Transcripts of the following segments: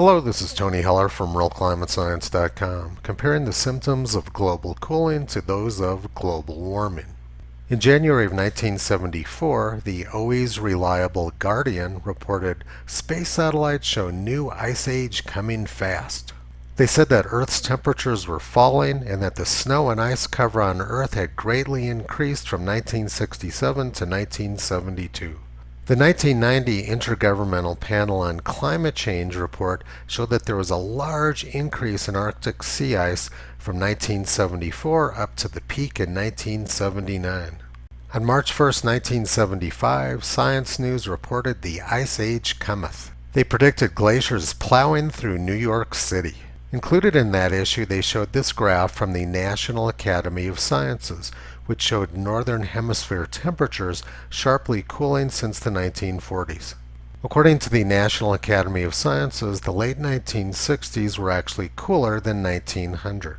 Hello, this is Tony Heller from RealClimateScience.com, comparing the symptoms of global cooling to those of global warming. In January of 1974, the always reliable Guardian reported space satellites show new ice age coming fast. They said that Earth's temperatures were falling and that the snow and ice cover on Earth had greatly increased from 1967 to 1972. The 1990 Intergovernmental Panel on Climate Change report showed that there was a large increase in Arctic sea ice from 1974 up to the peak in 1979. On March 1, 1975, Science News reported the Ice Age cometh. They predicted glaciers plowing through New York City. Included in that issue, they showed this graph from the National Academy of Sciences, which showed northern hemisphere temperatures sharply cooling since the 1940s. According to the National Academy of Sciences, the late 1960s were actually cooler than 1900.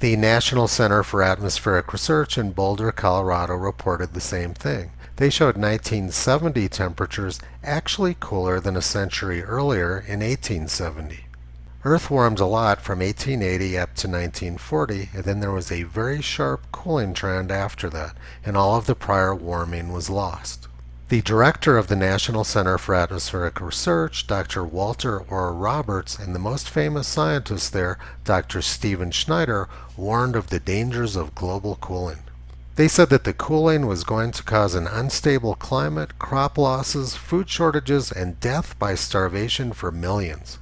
The National Center for Atmospheric Research in Boulder, Colorado reported the same thing. They showed 1970 temperatures actually cooler than a century earlier in 1870. Earth warmed a lot from 1880 up to 1940, and then there was a very sharp cooling trend after that, and all of the prior warming was lost. The director of the National Center for Atmospheric Research, Dr. Walter Orr Roberts, and the most famous scientist there, Dr. Stephen Schneider, warned of the dangers of global cooling. They said that the cooling was going to cause an unstable climate, crop losses, food shortages, and death by starvation for millions.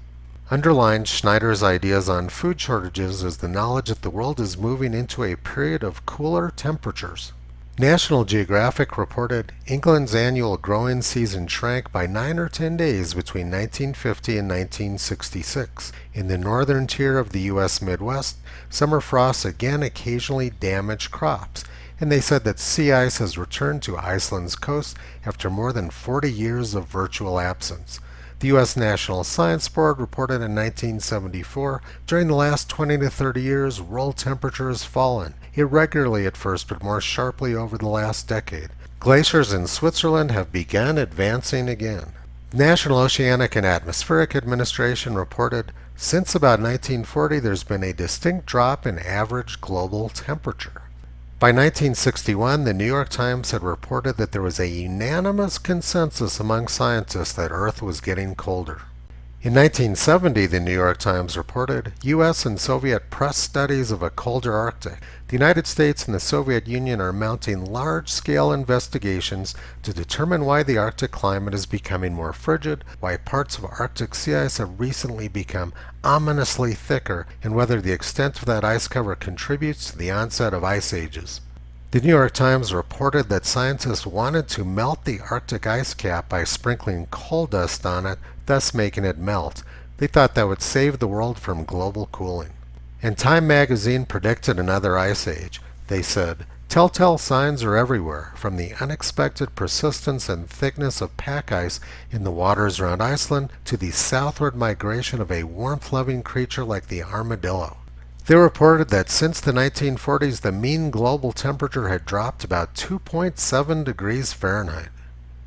Underlined Schneider's ideas on food shortages is the knowledge that the world is moving into a period of cooler temperatures. National Geographic reported England's annual growing season shrank by 9 or 10 days between 1950 and 1966. In the northern tier of the U.S. Midwest, summer frosts again occasionally damage crops, and they said that sea ice has returned to Iceland's coast after more than 40 years of virtual absence. The U.S. National Science Board reported in 1974, during the last 20 to 30 years, world temperature has fallen, irregularly at first but more sharply over the last decade. Glaciers in Switzerland have begun advancing again. The National Oceanic and Atmospheric Administration reported, since about 1940 there's been a distinct drop in average global temperature. By 1961, the New York Times had reported that there was a unanimous consensus among scientists that Earth was getting colder. In 1970, the New York Times reported, U.S. and Soviet press studies of a colder Arctic. The United States and the Soviet Union are mounting large-scale investigations to determine why the Arctic climate is becoming more frigid, why parts of Arctic sea ice have recently become ominously thicker, and whether the extent of that ice cover contributes to the onset of ice ages. The New York Times reported that scientists wanted to melt the Arctic ice cap by sprinkling coal dust on it, thus making it melt. They thought that would save the world from global cooling. And Time magazine predicted another ice age. They said, telltale signs are everywhere, from the unexpected persistence and thickness of pack ice in the waters around Iceland to the southward migration of a warmth-loving creature like the armadillo. They reported that since the 1940s, the mean global temperature had dropped about 2.7 degrees Fahrenheit.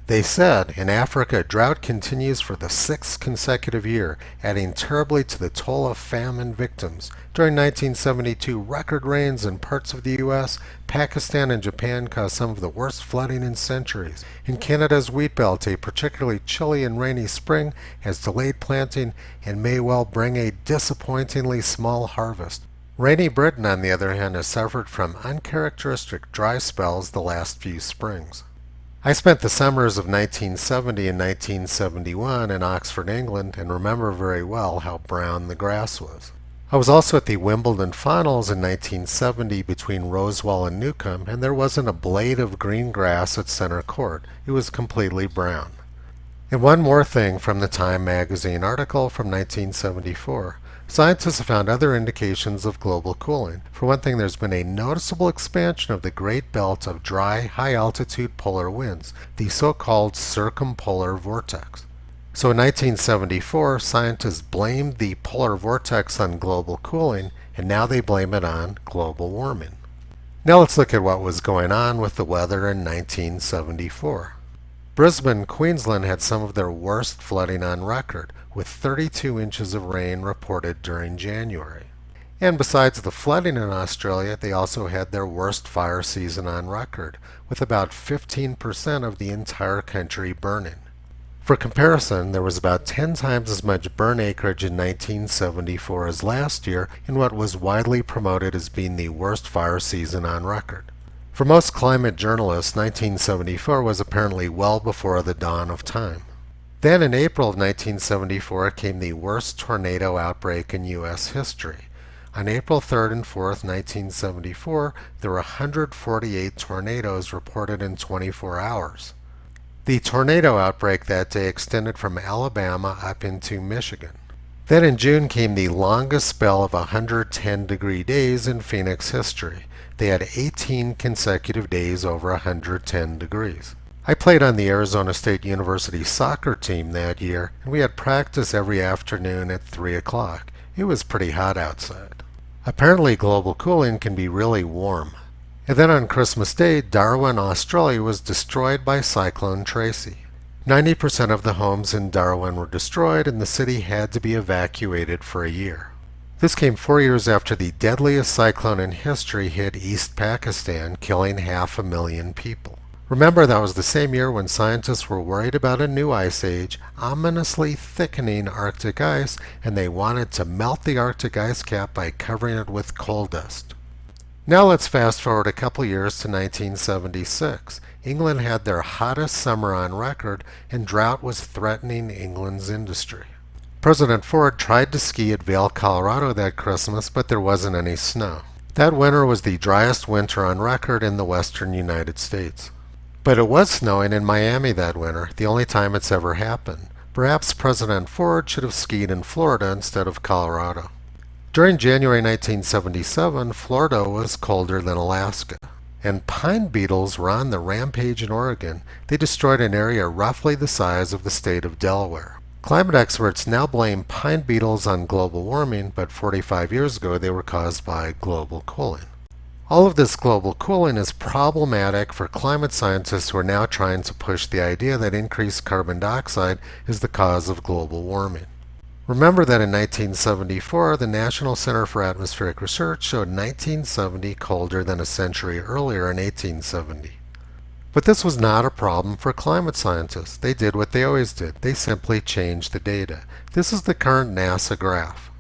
They said, in Africa, drought continues for the 6th consecutive year, adding terribly to the toll of famine victims. During 1972, record rains in parts of the U.S., Pakistan, and Japan caused some of the worst flooding in centuries. In Canada's wheat belt, a particularly chilly and rainy spring has delayed planting and may well bring a disappointingly small harvest. Rainy Britain, on the other hand, has suffered from uncharacteristic dry spells the last few springs. I spent the summers of 1970 and 1971 in Oxford, England, and remember very well how brown the grass was. I was also at the Wimbledon Finals in 1970 between Rosewall and Newcombe, and there wasn't a blade of green grass at center court. It was completely brown. And one more thing from the Time magazine article from 1974. Scientists have found other indications of global cooling. For one thing, there's been a noticeable expansion of the great belt of dry, high-altitude polar winds, the so-called circumpolar vortex. So in 1974, scientists blamed the polar vortex on global cooling, and now they blame it on global warming. Now let's look at what was going on with the weather in 1974. Brisbane, Queensland had some of their worst flooding on record, with 32 inches of rain reported during January. And besides the flooding in Australia, they also had their worst fire season on record, with about 15% of the entire country burning. For comparison, there was about 10 times as much burn acreage in 1974 as last year in what was widely promoted as being the worst fire season on record. For most climate journalists, 1974 was apparently well before the dawn of time. Then in April of 1974 came the worst tornado outbreak in U.S. history. On April 3rd and 4th, 1974, there were 148 tornadoes reported in 24 hours. The tornado outbreak that day extended from Alabama up into Michigan. Then in June came the longest spell of 110-degree days in Phoenix history. They had 18 consecutive days over 110 degrees. I played on the Arizona State University soccer team that year, and we had practice every afternoon at 3 o'clock. It was pretty hot outside. Apparently global cooling can be really warm. And then on Christmas Day, Darwin, Australia was destroyed by Cyclone Tracy. 90% of the homes in Darwin were destroyed and the city had to be evacuated for a year. This came 4 years after the deadliest cyclone in history hit East Pakistan, killing 500,000 people. Remember, that was the same year when scientists were worried about a new ice age, ominously thickening Arctic ice, and they wanted to melt the Arctic ice cap by covering it with coal dust. Now let's fast forward a couple years to 1976. England had their hottest summer on record, and drought was threatening England's industry. President Ford tried to ski at Vail, Colorado that Christmas, but there wasn't any snow. That winter was the driest winter on record in the western United States. But it was snowing in Miami that winter, the only time it's ever happened. Perhaps President Ford should have skied in Florida instead of Colorado. During January 1977, Florida was colder than Alaska, and pine beetles were on the rampage in Oregon. They destroyed an area roughly the size of the state of Delaware. Climate experts now blame pine beetles on global warming, but 45 years ago they were caused by global cooling. All of this global cooling is problematic for climate scientists who are now trying to push the idea that increased carbon dioxide is the cause of global warming. Remember that in 1974, the National Center for Atmospheric Research showed 1970 colder than a century earlier in 1870. But this was not a problem for climate scientists. They did what they always did. They simply changed the data. This is the current NASA graph.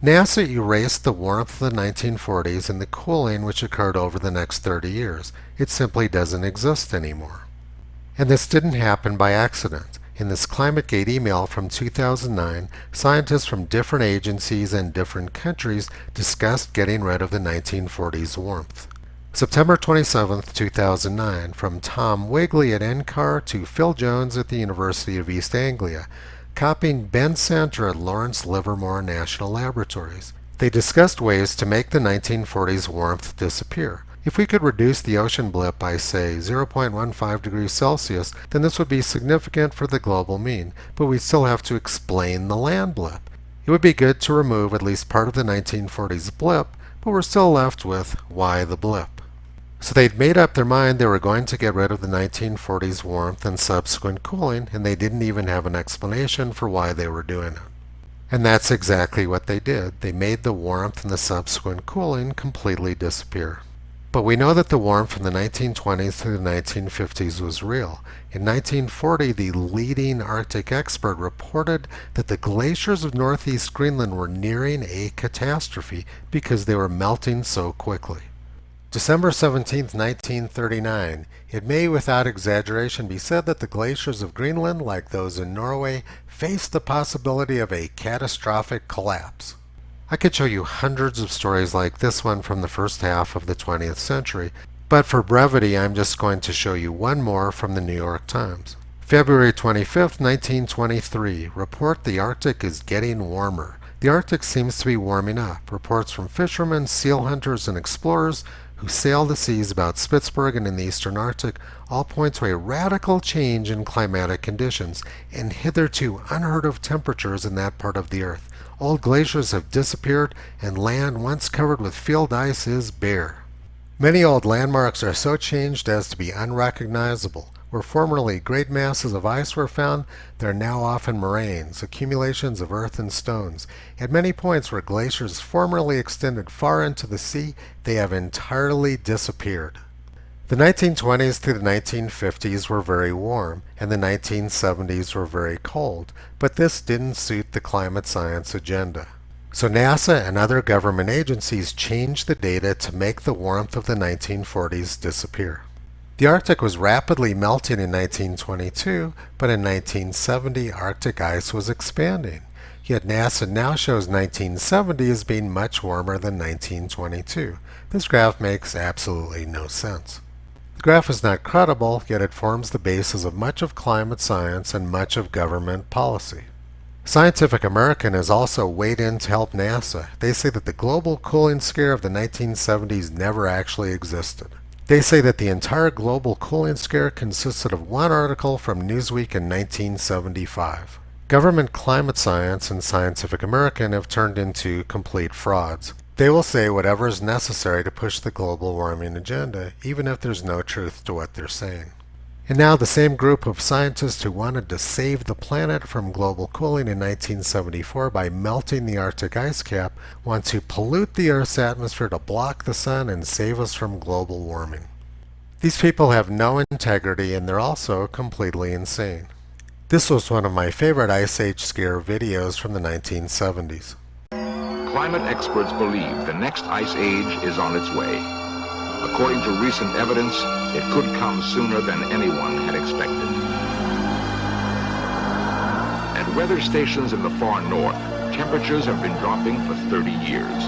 NASA erased the warmth of the 1940s and the cooling which occurred over the next 30 years. It simply doesn't exist anymore. And this didn't happen by accident. In this ClimateGate email from 2009, scientists from different agencies and different countries discussed getting rid of the 1940s warmth. September 27, 2009, from Tom Wigley at NCAR to Phil Jones at the University of East Anglia, copying Ben Santer at Lawrence Livermore National Laboratories. They discussed ways to make the 1940s warmth disappear. If we could reduce the ocean blip by, say, 0.15 degrees Celsius, then this would be significant for the global mean, but we'd still have to explain the land blip. It would be good to remove at least part of the 1940s blip, but we're still left with why the blip. So they'd made up their mind they were going to get rid of the 1940s warmth and subsequent cooling, and they didn't even have an explanation for why they were doing it. And that's exactly what they did. They made the warmth and the subsequent cooling completely disappear. But we know that the warmth from the 1920s to the 1950s was real. In 1940, the leading Arctic expert reported that the glaciers of northeast Greenland were nearing a catastrophe because they were melting so quickly. December 17, 1939, it may without exaggeration be said that the glaciers of Greenland, like those in Norway, faced the possibility of a catastrophic collapse. I could show you hundreds of stories like this one from the first half of the 20th century, but for brevity I'm just going to show you one more from the New York Times. February 25, 1923, report the Arctic is getting warmer. The Arctic seems to be warming up. Reports from fishermen, seal hunters, and explorers who sail the seas about Spitsbergen in the eastern Arctic all point to a radical change in climatic conditions and hitherto unheard of temperatures in that part of the earth. Old glaciers have disappeared and land once covered with field ice is bare. Many old landmarks are so changed as to be unrecognizable. Where formerly great masses of ice were found, there are now often moraines, accumulations of earth and stones. At many points where glaciers formerly extended far into the sea, they have entirely disappeared. The 1920s through the 1950s were very warm, and the 1970s were very cold, but this didn't suit the climate science agenda. So NASA and other government agencies changed the data to make the warmth of the 1940s disappear. The Arctic was rapidly melting in 1922, but in 1970 Arctic ice was expanding. Yet NASA now shows 1970 as being much warmer than 1922. This graph makes absolutely no sense. The graph is not credible, yet it forms the basis of much of climate science and much of government policy. Scientific American has also weighed in to help NASA. They say that the global cooling scare of the 1970s never actually existed. They say that the entire global cooling scare consisted of one article from Newsweek in 1975. Government climate science and Scientific American have turned into complete frauds. They will say whatever is necessary to push the global warming agenda, even if there's no truth to what they're saying. And now the same group of scientists who wanted to save the planet from global cooling in 1974 by melting the Arctic ice cap want to pollute the Earth's atmosphere to block the sun and save us from global warming. These people have no integrity, and they're also completely insane. This was one of my favorite Ice Age scare videos from the 1970s. Climate experts believe the next ice age is on its way. According to recent evidence, it could come sooner than anyone had expected. At weather stations in the far north, temperatures have been dropping for 30 years.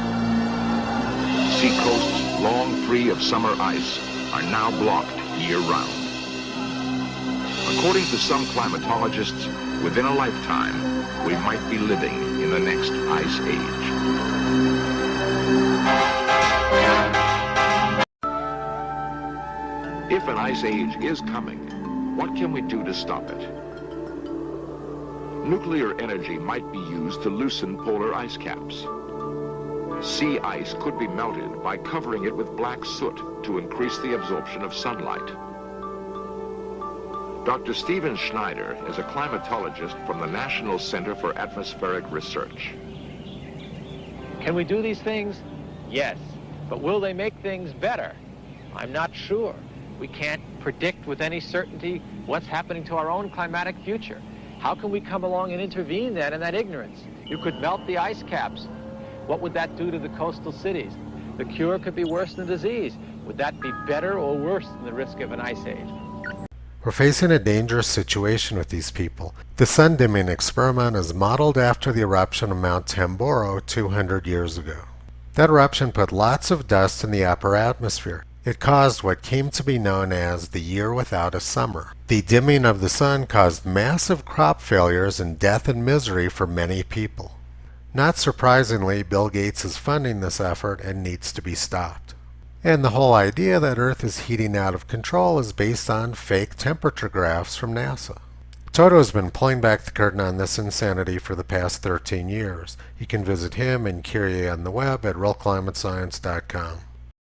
Seacoasts long free of summer ice are now blocked year-round. According to some climatologists, within a lifetime, we might be living in the next ice age. If an ice age is coming, what can we do to stop it? Nuclear energy might be used to loosen polar ice caps. Sea ice could be melted by covering it with black soot to increase the absorption of sunlight. Dr. Stephen Schneider is a climatologist from the National Center for Atmospheric Research. Can we do these things? Yes. But will they make things better? I'm not sure. We can't predict with any certainty what's happening to our own climatic future. How can we come along and intervene then in that ignorance? You could melt the ice caps. What would that do to the coastal cities? The cure could be worse than disease. Would that be better or worse than the risk of an ice age? We're facing a dangerous situation with these people. The sun dimming experiment is modeled after the eruption of Mount Tambora 200 years ago. That eruption put lots of dust in the upper atmosphere. It caused what came to be known as the year without a summer. The dimming of the sun caused massive crop failures and death and misery for many people. Not surprisingly, Bill Gates is funding this effort and needs to be stopped. And the whole idea that Earth is heating out of control is based on fake temperature graphs from NASA. Toto has been pulling back the curtain on this insanity for the past 13 years. You can visit him and Kyrie on the web at realclimatescience.com.